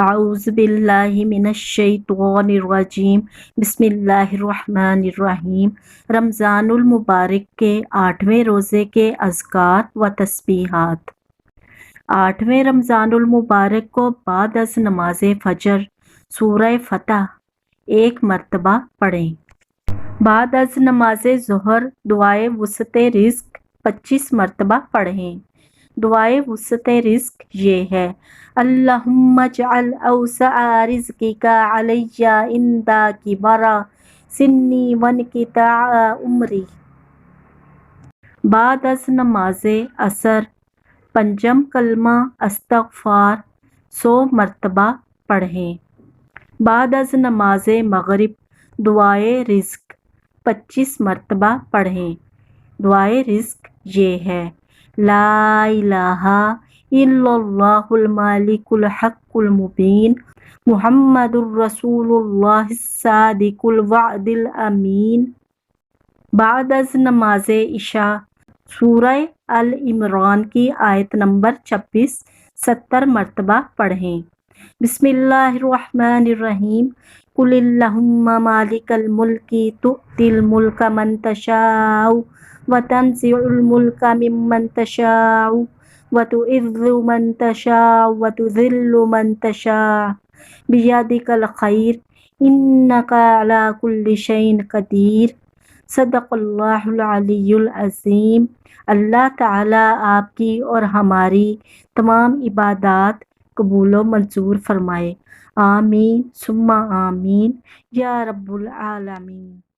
اعوذ باللہ من الشیطان الرجیم، بسم اللہ الرحمن الرحیم۔ رمضان المبارک کے 8ویں روزے کے اذکار و تسبیحات۔ 8ویں رمضان المبارک کو بعد از نماز فجر سورہ فتح 1 مرتبہ پڑھیں۔ بعد از نماز ظہر دعائے وسط رزق 25 مرتبہ پڑھیں۔ دعائے وسط رزق یہ ہے: اللہم اجعل اوسع رزقک علی عند کبر سنی وانقطاع عمری۔ بعد از نماز عصر پنجم کلمہ استغفار 100 مرتبہ پڑھیں۔ بعد از نماز مغرب دعائے رزق 25 مرتبہ پڑھیں۔ دعائے رزق یہ ہے: لا الہ الا اللہ الملک الحق المبین محمد الرسول اللہ الصادق الوعد الامین۔ بعد از نماز عشاء سورہ ال عمران کی آیت نمبر 26 70 مرتبہ پڑھیں۔ بسم اللہ الرحمن الرحیم۔ قل اللہم مالک الملک تؤتی الملک من تشاء وتنزع الملک ممن تشاء وتعز من تشاء وتذل من تشاء بیدک الخیر انک علی کل شیء قدیر۔ صدق اللہ العلی العظیم۔ اللہ تعالیٰ آپ کی اور ہماری تمام عبادات قبول و منظور فرمائے۔ آمین ثم آمین یا رب العالمین۔